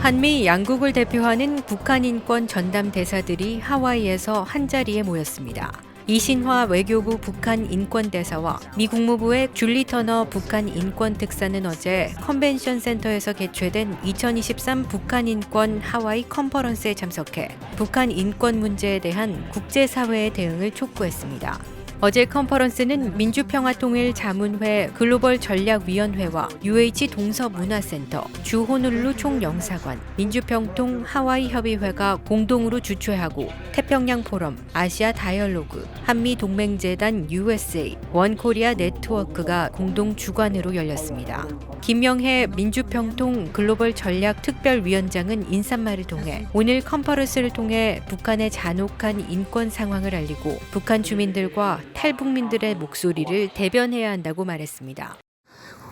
한미 양국을 대표하는 북한인권 전담대사들이 하와이에서 한자리에 모였습니다. 이신화 외교부 북한인권대사와 미 국무부의 줄리 터너 북한인권특사는 어제 컨벤션센터에서 개최된 2023 북한인권 하와이 컨퍼런스에 참석해 북한 인권 문제에 대한 국제사회의 대응을 촉구했습니다. 어제 컨퍼런스는 민주평화통일자문회의 글로벌 전략위원회와 UH 동서문화센터, 주호놀루 총영사관, 민주평통 하와이 협의회가 공동으로 주최하고 태평양 포럼, 아시아 다이얼로그, 한미동맹재단 USA, 원코리아 네트워크가 공동 주관으로 열렸습니다. 김명혜 민주평통 글로벌 전략특별위원장은 인사말을 통해 오늘 컨퍼런스를 통해 북한의 잔혹한 인권 상황을 알리고 북한 주민들과 탈북민들의 목소리를 대변해야 한다고 말했습니다.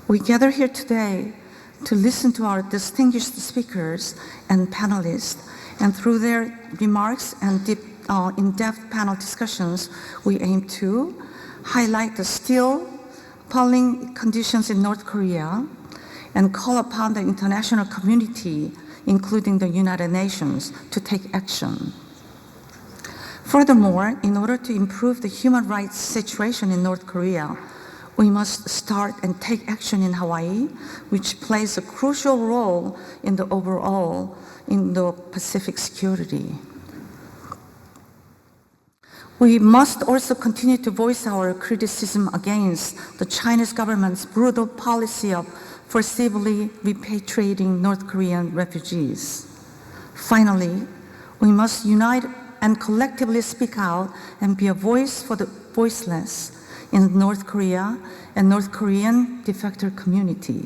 We gather here today to listen to our distinguished speakers and panelists, and through their remarks and in-depth panel discussions, we aim to highlight the still appalling conditions in North Korea and call upon the international community, including the United Nations, to take action. Furthermore, in order to improve the human rights situation in North Korea, we must start and take action in Hawaii, which plays a crucial role in the overall Indo-Pacific security. We must also continue to voice our criticism against the Chinese government's brutal policy of forcibly repatriating North Korean refugees. Finally, we must unite and collectively speak out and be a voice for the voiceless in North Korea and North Korean defector community.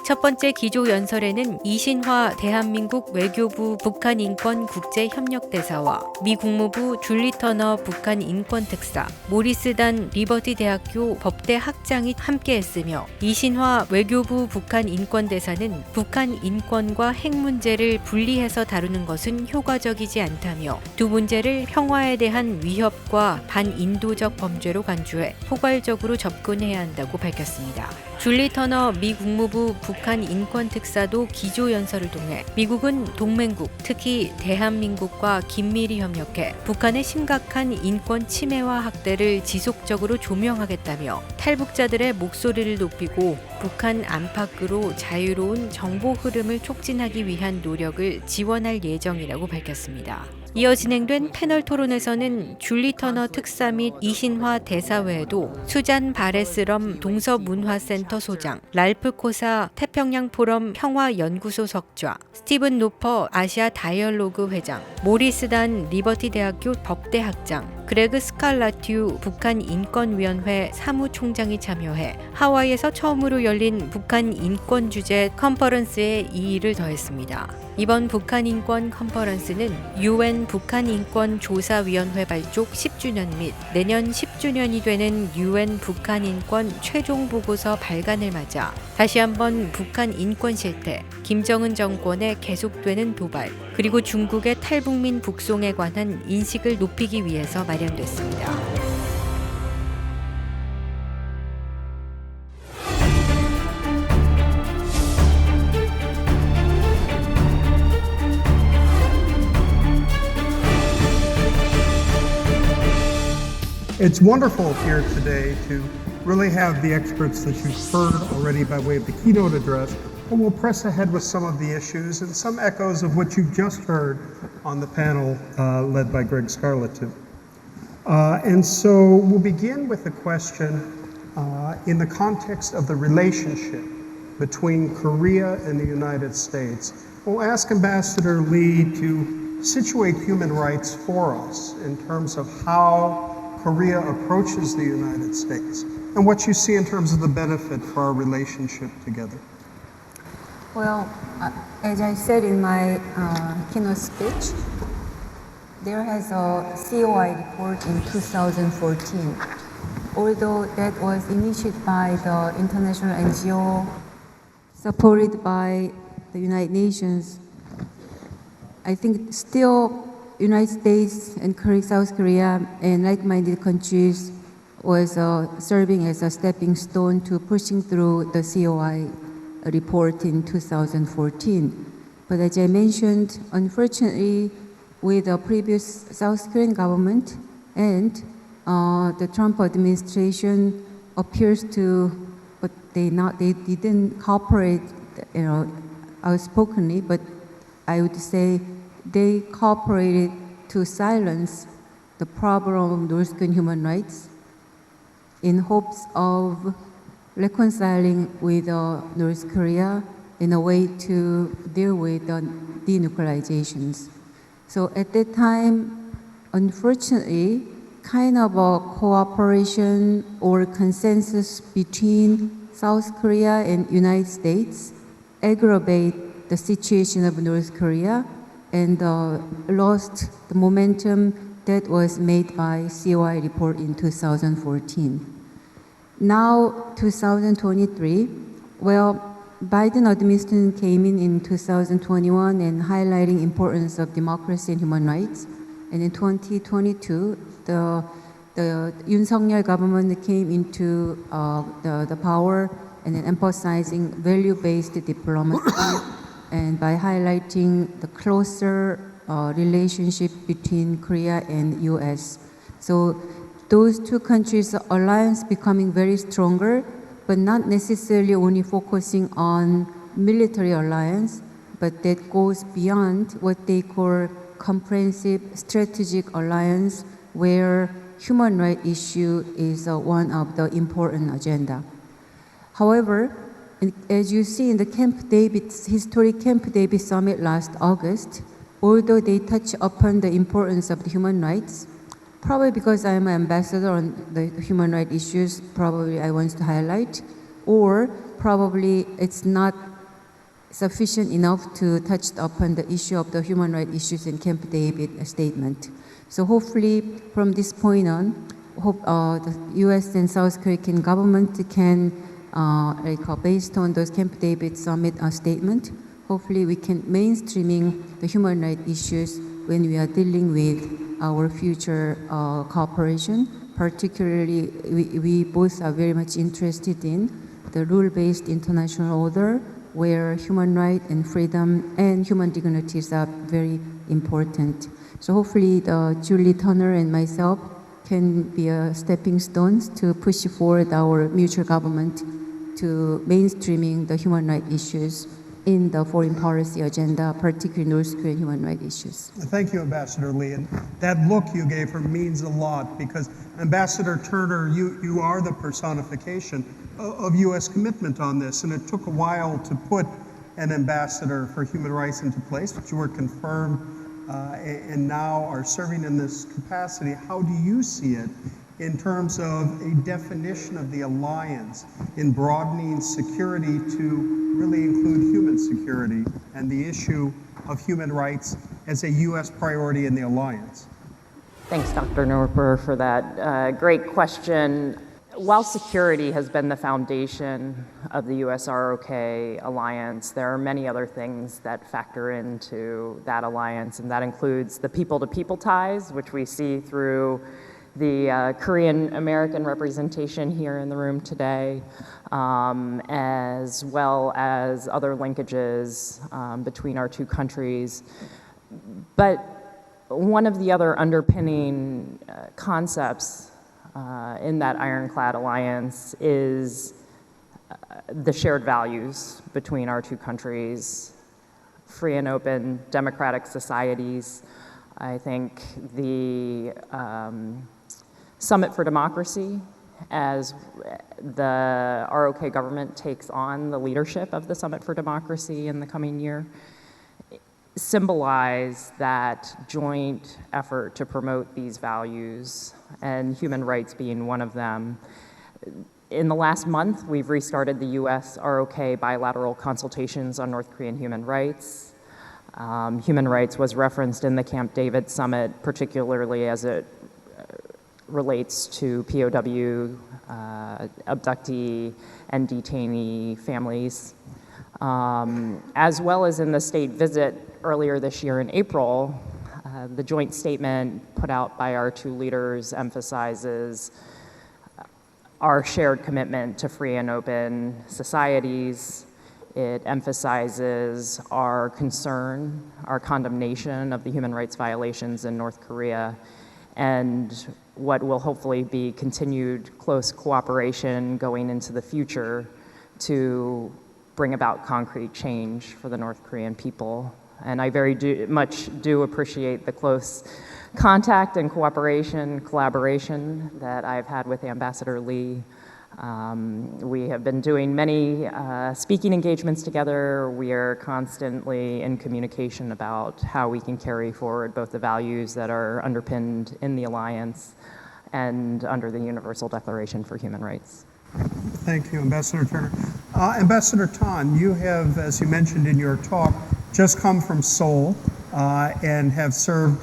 첫 번째 기조연설에는 이신화 대한민국 외교부 북한인권국제협력대사와 미 국무부 줄리 터너 북한인권특사, 모리스 단 리버티 대학교 법대 학장이 함께했으며 이신화 외교부 북한인권대사는 북한 인권과 핵 문제를 분리해서 다루는 것은 효과적이지 않다며 두 문제를 평화에 대한 위협과 반인도적 범죄로 간주해 포괄적으로 접근해야 한다고 밝혔습니다. 줄리 터너 미 국무부 북한인권특사도 기조연설을 통해 미국은 동맹국, 특히 대한민국과 긴밀히 협력해 북한의 심각한 인권 침해와 학대를 지속적으로 조명하겠다며 탈북자들의 목소리를 높이고 북한 안팎으로 자유로운 정보 흐름을 촉진하기 위한 노력을 지원할 예정이라고 밝혔습니다. 이어 진행된 패널 토론에서는 줄리 터너 특사 및 이신화 대사 외에도 수잔 바레스럼 동서문화센터 소장, 랄프 코사 태평양 포럼 평화연구소 석좌, 스티븐 노퍼 아시아 다이얼로그 회장, 모리스 단 리버티 대학교 법대 학장, 그레그 스칼라튜 북한인권위원회 사무총장이 참여해 하와이에서 처음으로 열린 북한 인권 주제 컨퍼런스의 이의를 더했습니다. 이번 북한인권 컨퍼런스는 UN 북한인권조사위원회 발족 10주년 및 내년 10주년이 되는 UN 북한인권 최종 보고서 발간을 맞아 다시 한번 북한 인권 실태, 김정은 정권의 계속되는 도발, 그리고 중국의 탈북민 북송에 관한 인식을 높이기 위해서 마련됐습니다. It's wonderful here today to really have the experts that you've heard already by way of the keynote address, and we'll press ahead with some of the issues and some echoes of what you've just heard on the panel led by Greg Scarlett. And so we'll begin with a question in the context of the relationship between Korea and the United States. We'll ask Ambassador Lee to situate human rights for us in terms of how Korea approaches the United States and what you see in terms of the benefit for our relationship together. Well, as I said in my keynote speech, there has a COI report in 2014. Although that was initiated by the international NGO, supported by the United Nations, I think still United States and South Korea and like-minded countries was serving as a stepping stone to pushing through the COI report in 2014. But as I mentioned, unfortunately, with the previous South Korean government and the Trump administration appears to, but they didn't cooperate, outspokenly, but I would say they cooperated to silence the problem of North Korean human rights in hopes of reconciling with North Korea in a way to deal with the denuclearizations. So at that time, unfortunately, kind of a cooperation or consensus between South Korea and United States aggravate the situation of North Korea and lost the momentum that was made by COI report in 2014. Now, 2023, well, Biden administration came in 2021 and highlighting importance of democracy and human rights. And in 2022, the Yoon government came into the power and then emphasizing value-based diplomacy and by highlighting the closer relationship between Korea and US. So those two countries' alliance becoming very stronger, but not necessarily only focusing on military alliance, but that goes beyond what they call comprehensive strategic alliance, where human rights issue is one of the important agenda. However, as you see in the historic Camp David summit last August, although they touch upon the importance of the human rights, probably because I'm an ambassador on the human rights issues, probably I want to highlight, or probably it's not sufficient enough to touch upon the issue of the human rights issues in Camp David statement. So hopefully from this point on, hope the US and South Korean government can, based on those Camp David summit statement, hopefully we can mainstreaming the human rights issues when we are dealing with our future cooperation. Particularly, we both are very much interested in the rule-based international order, where human rights and freedom and human dignities are very important. So hopefully Julie Turner and myself can be a stepping stones to push forward our mutual government to mainstreaming the human rights issues in the foreign policy agenda, particularly North Korean human rights issues. Thank you, Ambassador Lee. And that look you gave her means a lot, because Ambassador Turner, you are the personification of U.S. commitment on this, and it took a while to put an ambassador for human rights into place, but you were confirmed and now are serving in this capacity. How do you see it in terms of a definition of the alliance in broadening security to really include human security and the issue of human rights as a U.S. priority in the alliance? Thanks, Dr. Norper, for that great question. While security has been the foundation of the US-ROK alliance, there are many other things that factor into that alliance, and that includes the people-to-people ties, which we see through the Korean-American representation here in the room today, as well as other linkages between our two countries. But one of the other underpinning concepts in that ironclad alliance is the shared values between our two countries, free and open democratic societies. I think the Summit for Democracy, as the ROK government takes on the leadership of the Summit for Democracy in the coming year, symbolize that joint effort to promote these values, and human rights being one of them. In the last month, we've restarted the US-ROK bilateral consultations on North Korean human rights. Human rights was referenced in the Camp David summit, particularly as it relates to POW, abductee, and detainee families. As well as in the state visit earlier this year in April, the joint statement put out by our two leaders emphasizes our shared commitment to free and open societies It emphasizes our concern, our condemnation of the human rights violations in North Korea, and what will hopefully be continued close cooperation going into the future to bring about concrete change for the North Korean people. And I very much do appreciate the close contact and collaboration that I've had with Ambassador Lee. We have been doing many speaking engagements together. We are constantly in communication about how we can carry forward both the values that are underpinned in the alliance and under the Universal Declaration for Human Rights. Thank you, Ambassador Turner. Ambassador Tan, you have, as you mentioned in your talk, just come from Seoul and have served,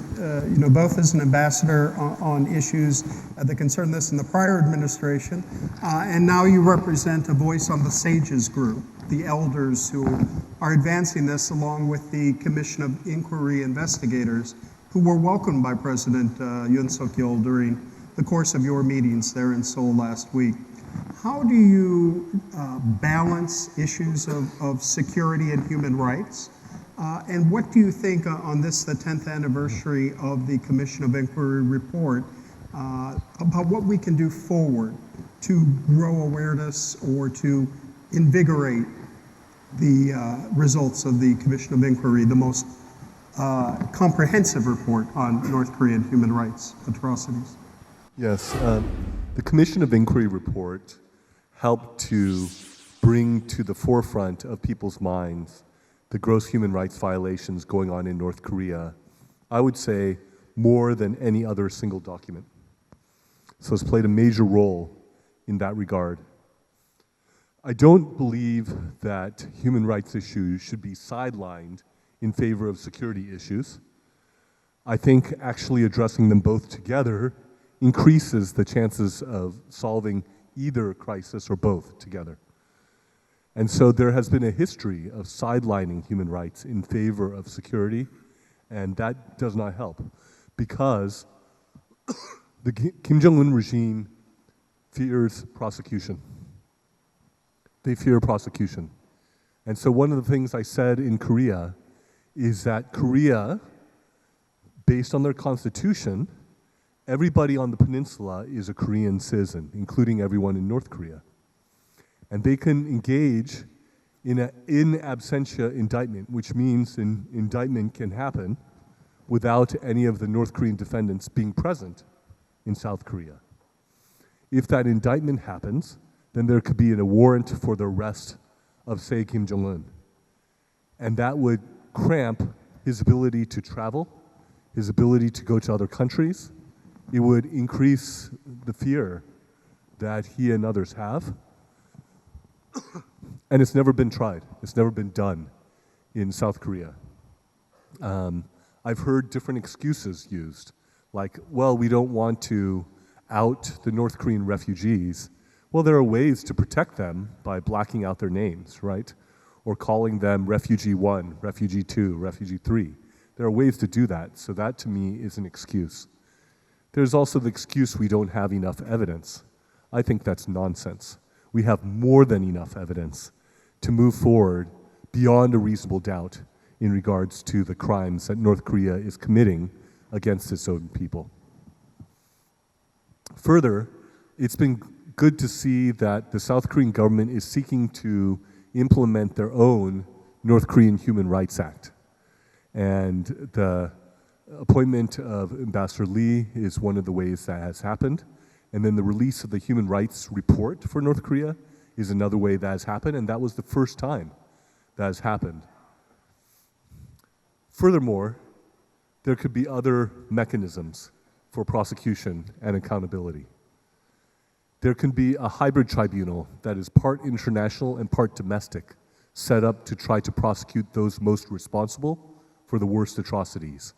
both as an ambassador on issues that concern this in the prior administration, and now you represent a voice on the SAGES group, the elders who are advancing this along with the Commission of Inquiry investigators who were welcomed by President Yoon Suk-yeol during the course of your meetings there in Seoul last week. How do you balance issues of security and human rights? And what do you think on this, the 10th anniversary of the Commission of Inquiry report, about what we can do forward to grow awareness or to invigorate the results of the Commission of Inquiry, the most comprehensive report on North Korean human rights atrocities? Yes, the Commission of Inquiry report helped to bring to the forefront of people's minds the gross human rights violations going on in North Korea, I would say more than any other single document. So it's played a major role in that regard. I don't believe that human rights issues should be sidelined in favor of security issues. I think actually addressing them both together increases the chances of solving either crisis or both together. And so there has been a history of sidelining human rights in favor of security, and that does not help because the Kim Jong-un regime fears prosecution. They fear prosecution. And so one of the things I said in Korea is that Korea, based on their constitution, everybody on the peninsula is a Korean citizen, including everyone in North Korea. And they can engage in an in absentia indictment, which means an indictment can happen without any of the North Korean defendants being present in South Korea. If that indictment happens, then there could be a warrant for the arrest of, say, Kim Jong-un. And that would cramp his ability to travel, his ability to go to other countries. It would increase the fear that he and others have. And it's never been tried. It's never been done in South Korea. I've heard different excuses used, like, well, we don't want to out the North Korean refugees. Well, there are ways to protect them by blacking out their names, right? Or calling them Refugee 1, Refugee 2, Refugee 3. There are ways to do that, so that to me is an excuse. There's also the excuse we don't have enough evidence. I think that's nonsense. We have more than enough evidence to move forward beyond a reasonable doubt in regards to the crimes that North Korea is committing against its own people. Further, it's been good to see that the South Korean government is seeking to implement their own North Korean Human Rights Act. And the appointment of Ambassador Lee is one of the ways that has happened. And then the release of the Human Rights Report for North Korea is another way that has happened, and that was the first time that has happened. Furthermore, there could be other mechanisms for prosecution and accountability. There can be a hybrid tribunal that is part international and part domestic, set up to try to prosecute those most responsible for the worst atrocities.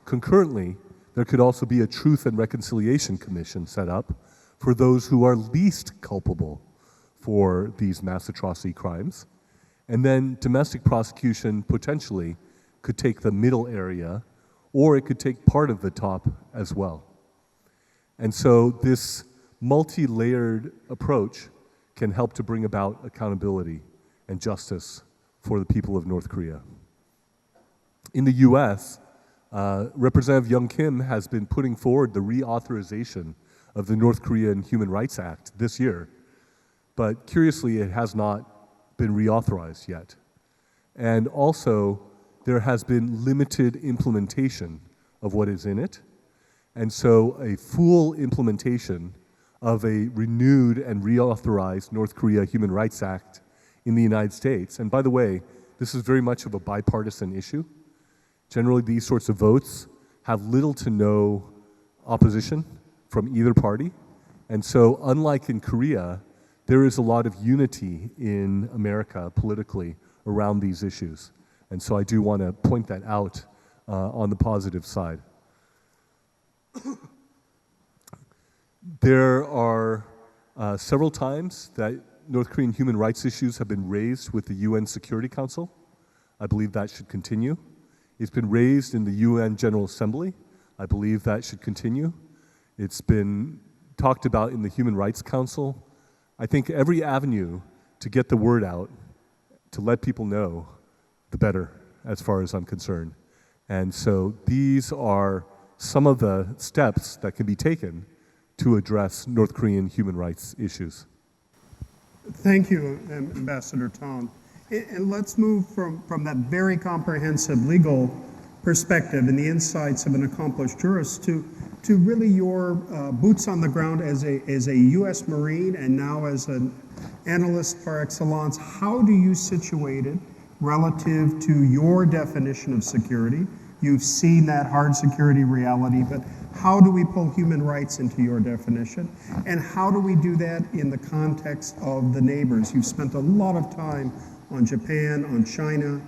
Concurrently, there could also be a Truth and Reconciliation Commission set up for those who are least culpable for these mass atrocity crimes. And then domestic prosecution potentially could take the middle area, or it could take part of the top as well. And so this multi-layered approach can help to bring about accountability and justice for the people of North Korea. In the US, Representative Young Kim has been putting forward the reauthorization of the North Korean Human Rights Act this year, but curiously, it has not been reauthorized yet. And also, there has been limited implementation of what is in it, and so a full implementation of a renewed and reauthorized North Korea Human Rights Act in the United States. And by the way, this is very much of a bipartisan issue. Generally, these sorts of votes have little to no opposition from either party. And so, unlike in Korea, there is a lot of unity in America politically around these issues. And so I do want to point that out on the positive side. There are several times that North Korean human rights issues have been raised with the UN Security Council. I believe that should continue. It's been raised in the UN General Assembly. I believe that should continue. It's been talked about in the Human Rights Council. I think every avenue to get the word out, to let people know, the better, as far as I'm concerned. And so these are some of the steps that can be taken to address North Korean human rights issues. Thank you, Ambassador Tong. And let's move from that very comprehensive legal perspective and the insights of an accomplished jurist to really your boots on the ground as a U.S. Marine and now as an analyst par excellence. How do you situate it relative to your definition of security? You've seen that hard security reality, but how do we pull human rights into your definition? And how do we do that in the context of the neighbors? You've spent a lot of time on Japan, on China.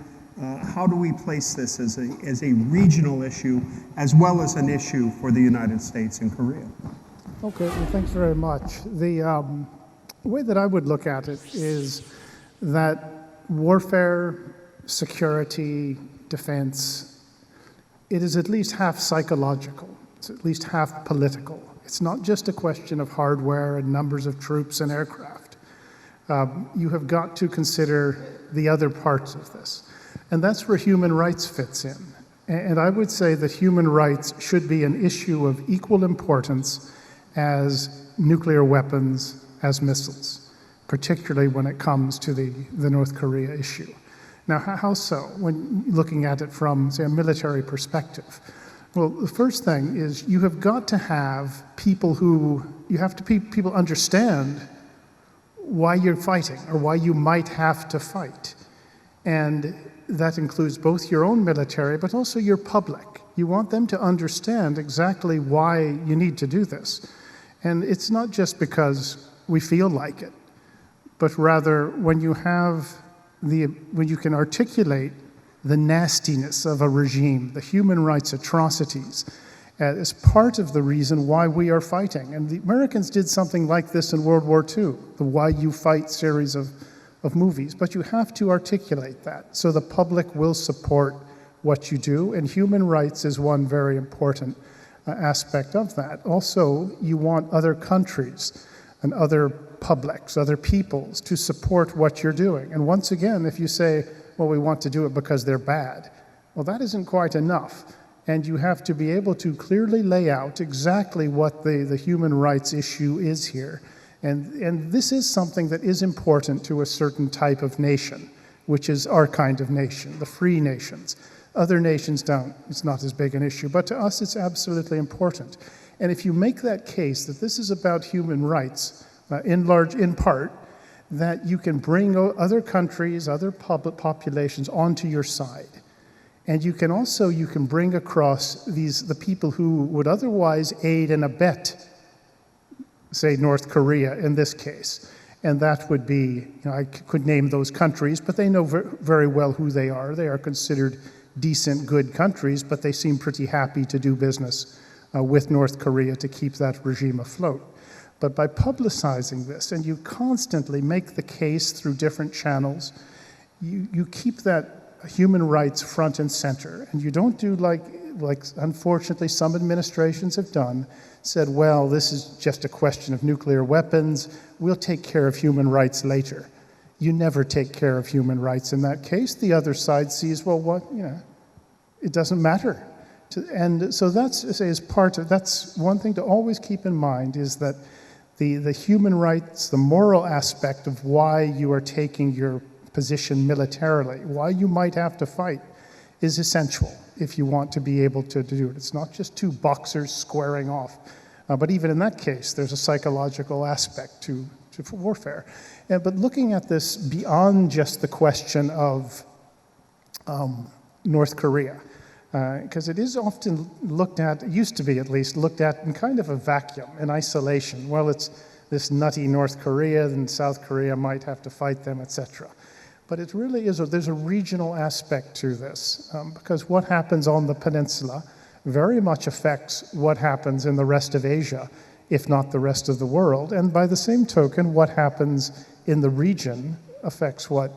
How do we place this as a regional issue as well as an issue for the United States and Korea? Okay, well, thanks very much. The way that I would look at it is that warfare, security, defense, it is at least half psychological. It's at least half political. It's not just a question of hardware and numbers of troops and aircraft. You have got to consider the other parts of this. And that's where human rights fits in. And I would say that human rights should be an issue of equal importance as nuclear weapons, as missiles, particularly when it comes to the North Korea issue. Now, how so, when looking at it from, say, a military perspective? Well, the first thing is you have got to have people people understand why you're fighting or why you might have to fight. And that includes both your own military, but also your public. You want them to understand exactly why you need to do this. And it's not just because we feel like it, but rather when you can articulate the nastiness of a regime, the human rights atrocities, as part of the reason why we are fighting. And the Americans did something like this in World War II, the Why You Fight series of movies. But you have to articulate that so the public will support what you do, and human rights is one very important aspect of that. Also, you want other countries and other publics, other peoples to support what you're doing. And once again, if you say, well, we want to do it because they're bad, well, that isn't quite enough. And you have to be able to clearly lay out exactly what the human rights issue is here. And this is something that is important to a certain type of nation, which is our kind of nation, the free nations. Other nations don't. It's not as big an issue. But to us, it's absolutely important. And if you make that case that this is about human rights, in part, that you can bring other countries, other public populations onto your side. And you can bring across the people who would otherwise aid and abet, say, North Korea in this case. And that would be, I could name those countries, but they know very well who they are. They are considered decent, good countries, but they seem pretty happy to do business with North Korea to keep that regime afloat. But by publicizing this, and you constantly make the case through different channels, you keep that human rights front and center. And you don't do like unfortunately some administrations have done, said, well, this is just a question of nuclear weapons. We'll take care of human rights later. you never take care of human rights in that case. The other side sees, well, what, it doesn't matter. And so that's one thing to always keep in mind, is that the human rights, the moral aspect of why you are taking your position militarily, why you might have to fight, is essential if you want to be able to do it. It's not just two boxers squaring off. But even in that case, there's a psychological aspect to warfare. But looking at this beyond just the question of North Korea, because it is often looked at, it used to be at least, looked at in kind of a vacuum, in isolation. Well, it's this nutty North Korea, and South Korea might have to fight them, etc. But it really is, there's a regional aspect to this, because what happens on the peninsula very much affects what happens in the rest of Asia, if not the rest of the world. And by the same token, what happens in the region affects what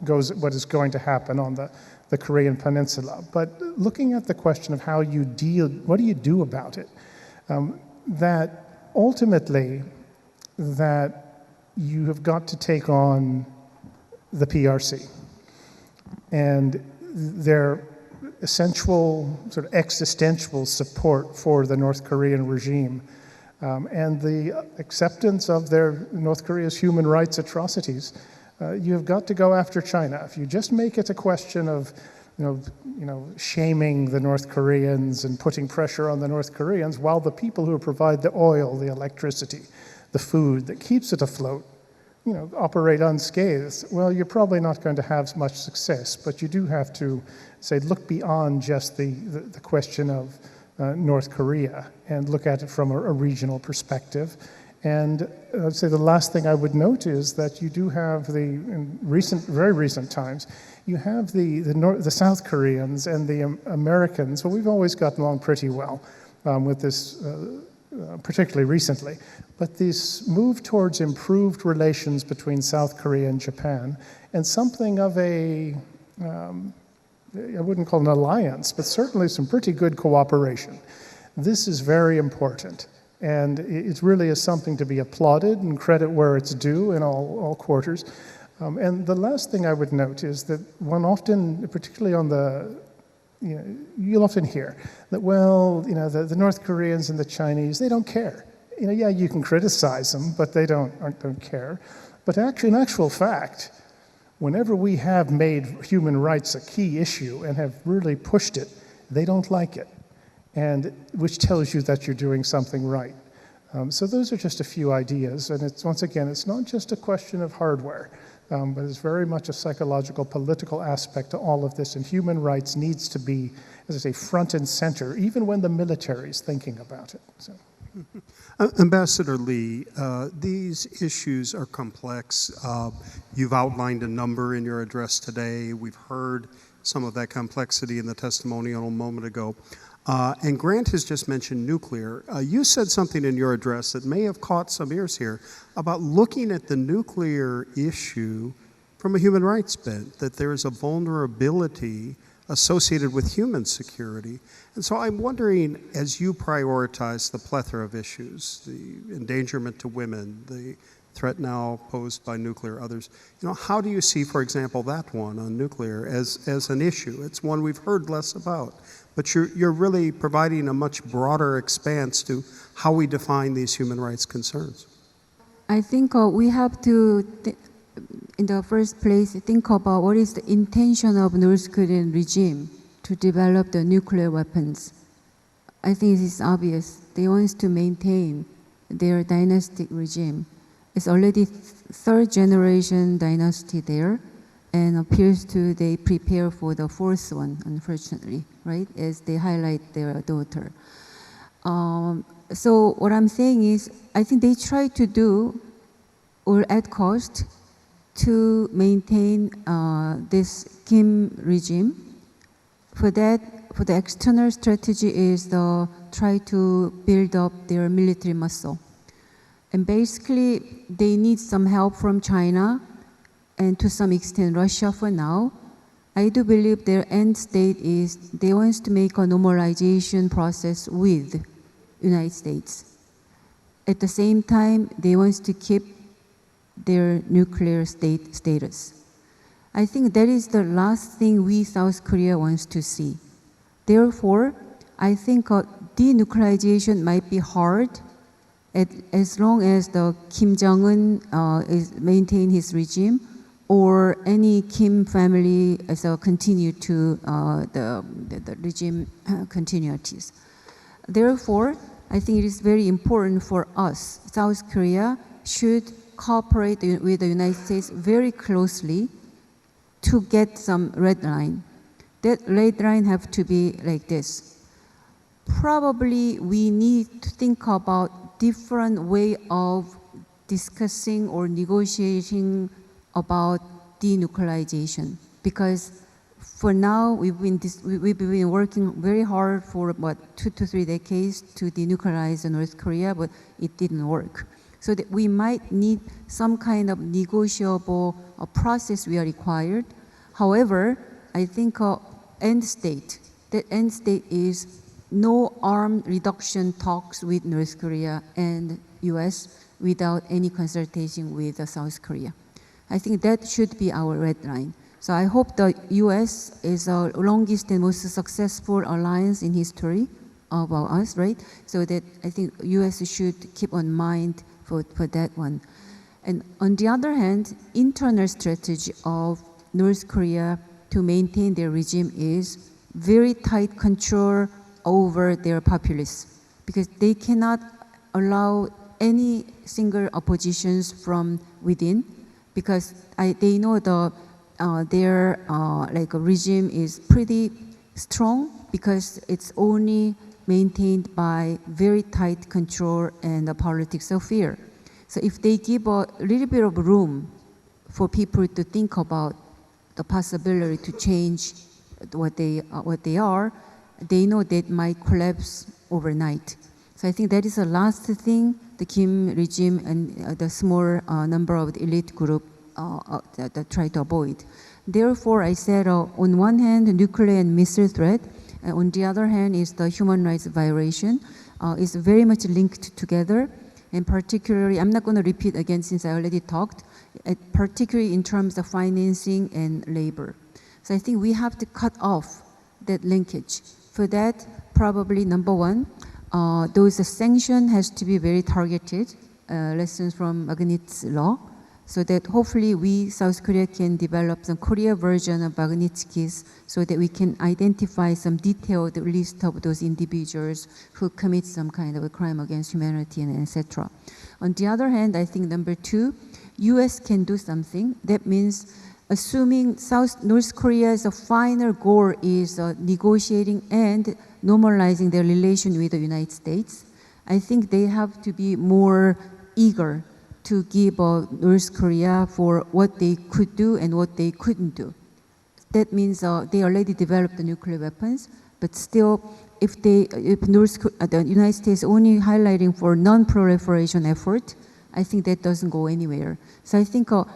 is going to happen on the Korean peninsula. But looking at the question of how you deal, what do you do about it? That ultimately, that you have got to take on the PRC and their essential sort of existential support for the North Korean regime, and the acceptance of North Korea's human rights atrocities. You've got to go after China. If you just make it a question of shaming the North Koreans and putting pressure on the North Koreans, while the people who provide the oil, the electricity, the food that keeps it afloat, operate unscathed, well, you're probably not going to have much success. But you do have to look beyond just the question of North Korea and look at it from a regional perspective. And I'd say the last thing I would note is that you do have in very recent times, you have the South Koreans and the Americans. Well, we've always gotten along pretty well with this, particularly recently. But this move towards improved relations between South Korea and Japan, and something of I wouldn't call it an alliance, but certainly some pretty good cooperation. This is very important. And it really is something to be applauded and credit where it's due in all quarters. And the last thing I would note is that one often, particularly on you'll often hear that, the North Koreans and the Chinese, they don't care. Yeah, you can criticize them, but they don't care. But actually, in actual fact, whenever we have made human rights a key issue and have really pushed it, they don't like it, and which tells you that you're doing something right. So those are just a few ideas, and it's not just a question of hardware, but it's very much a psychological, political aspect to all of this, and human rights needs to be, as I say, front and center, even when the military is thinking about it. So. Ambassador Lee, these issues are complex. You've outlined a number in your address today. We've heard some of that complexity in the testimonial a moment ago. And Grant has just mentioned nuclear. You said something in your address that may have caught some ears here about looking at the nuclear issue from a human rights bent, that there is a vulnerability associated with human security. And so I'm wondering, as you prioritize the plethora of issues, the endangerment to women, the threat now posed by nuclear, others, how do you see, for example, that one on nuclear as an issue? It's one we've heard less about, but you're really providing a much broader expanse to how we define these human rights concerns. I think we have to, in the first place, think about what is the intention of North Korean regime to develop the nuclear weapons. I think it is obvious. They want to maintain their dynastic regime. It's already third generation dynasty there, and appears to they prepare for the fourth one, unfortunately, right, as they highlight their daughter. So what I'm saying is, I think they try to do, or at cost, to maintain this Kim regime. For that, for the external strategy is try to build up their military muscle. And basically, they need some help from China and to some extent Russia for now. I do believe their end state is they want to make a normalization process with United States. At the same time, they want to keep their nuclear status. I think that is the last thing we South Korea wants to see. Therefore, I think denuclearization might be hard as long as the Kim Jong-un maintain his regime, or any Kim family continue to the regime continuities. Therefore, I think it is very important for us, South Korea should cooperate with the United States very closely to get some red line. That red line have to be like this. Probably we need to think about different way of discussing or negotiating about denuclearization, because for now we've been working very hard for about 2 to 3 decades to denuclearize North Korea, but it didn't work. So that we might need some kind of negotiable process we are required. However, I think end state is no arm reduction talks with North Korea and US without any consultation with South Korea. I think that should be our red line. So I hope the US is the longest and most successful alliance in history of us, right? So that I think US should keep on mind for that one. And on the other hand, internal strategy of North Korea to maintain their regime is very tight control over their populace, because they cannot allow any single oppositions from within, because they know their regime is pretty strong, because it's only maintained by very tight control and the politics of fear. So if they give a little bit of room for people to think about the possibility to change what they are, they know that might collapse overnight. So I think that is the last thing the Kim regime and the small number of the elite group that try to avoid. Therefore, I said on one hand, the nuclear and missile threat, and on the other hand is the human rights violation, is very much linked together. And particularly, I'm not going to repeat again since I already talked, particularly in terms of financing and labor. So I think we have to cut off that linkage. For that, probably number one, those sanctions has to be very targeted, lessons from Magnitsky law, so that hopefully we, South Korea, can develop some Korea version of Magnitsky's, so that we can identify some detailed list of those individuals who commit some kind of a crime against humanity and etc. On the other hand, I think number two, US can do something. That means assuming North Korea's final goal is negotiating and normalizing their relation with the United States, I think they have to be more eager to give North Korea for what they could do and what they couldn't do. That means they already developed the nuclear weapons, but still, if the United States only highlighting for non-proliferation effort, I think that doesn't go anywhere. So I think the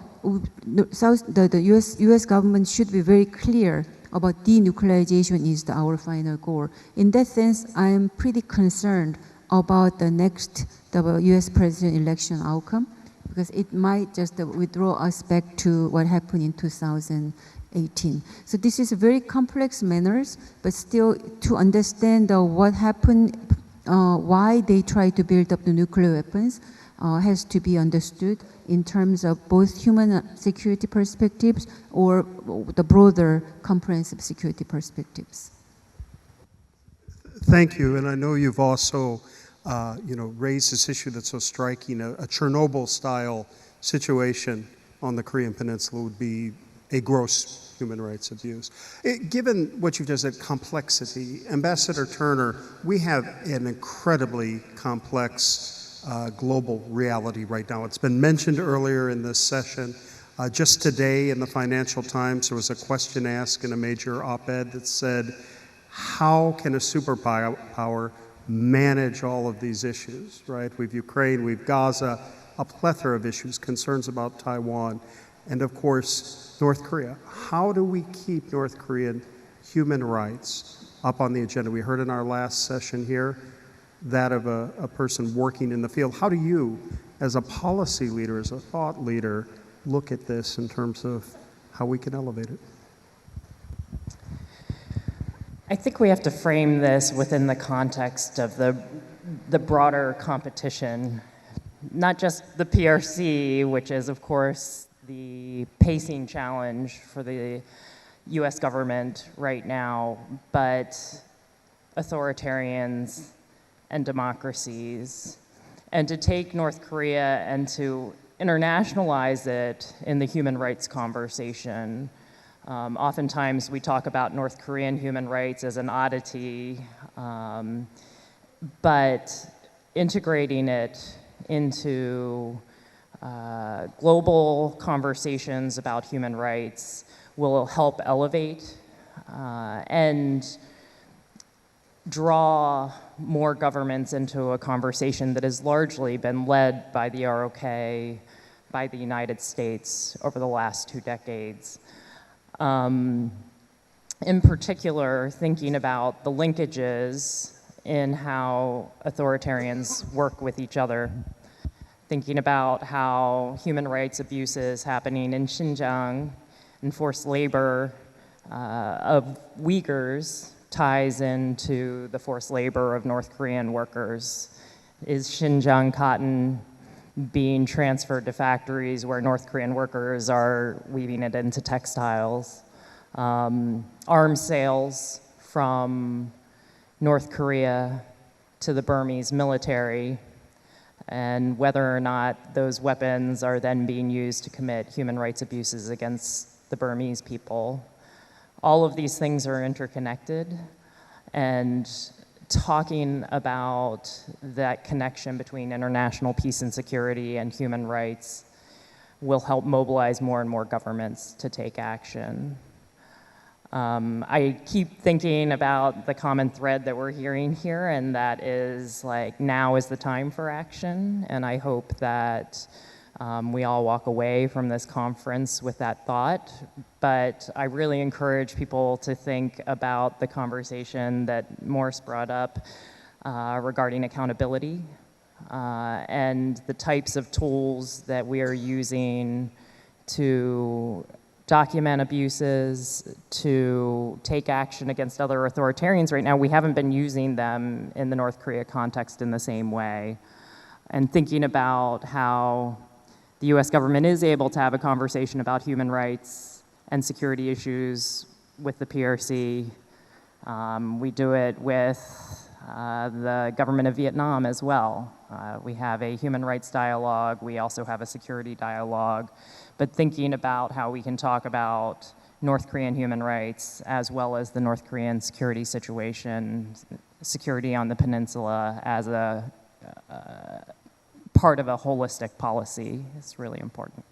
US government should be very clear about denuclearization is our final goal. In that sense, I'm pretty concerned about the next US president election outcome, because it might just withdraw us back to what happened in 2018. So this is very complex manners, but still to understand what happened, why they try to build up the nuclear weapons, has to be understood in terms of both human security perspectives or the broader comprehensive security perspectives. Thank you, and I know you've also raised this issue that's so striking. A Chernobyl-style situation on the Korean Peninsula would be a gross human rights abuse. Given what you've just said, complexity, Ambassador Turner, we have an incredibly complex global reality right now. It's been mentioned earlier in this session. Just today in the Financial Times, there was a question asked in a major op-ed that said, how can a superpower manage all of these issues, right? We've Ukraine, we've Gaza, a plethora of issues, concerns about Taiwan, and of course, North Korea. How do we keep North Korean human rights up on the agenda? We heard in our last session here that of a person working in the field. How do you, as a policy leader, as a thought leader, look at this in terms of how we can elevate it? I think we have to frame this within the context of the broader competition, not just the PRC, which is, of course, the pacing challenge for the US government right now, but authoritarians and democracies, and to take North Korea and to internationalize it in the human rights conversation. Oftentimes we talk about North Korean human rights as an oddity, but integrating it into global conversations about human rights will help elevate and draw more governments into a conversation that has largely been led by the ROK, by the United States over the last 2 decades. In particular, thinking about the linkages in how authoritarians work with each other, thinking about how human rights abuses happening in Xinjiang and forced labor of Uyghurs ties into the forced labor of North Korean workers. Is Xinjiang cotton being transferred to factories where North Korean workers are weaving it into textiles? Arms sales from North Korea to the Burmese military, and whether or not those weapons are then being used to commit human rights abuses against the Burmese people. All of these things are interconnected, and talking about that connection between international peace and security and human rights will help mobilize more and more governments to take action. I keep thinking about the common thread that we're hearing here, and that is like, now is the time for action, and I hope that we all walk away from this conference with that thought. But I really encourage people to think about the conversation that Morris brought up regarding accountability and the types of tools that we are using to document abuses, to take action against other authoritarians. Right now, we haven't been using them in the North Korea context in the same way. And thinking about how the US government is able to have a conversation about human rights and security issues with the PRC. We do it with the government of Vietnam as well. We have a human rights dialogue. We also have a security dialogue. But thinking about how we can talk about North Korean human rights as well as the North Korean security situation, security on the peninsula as a part of a holistic policy is really important.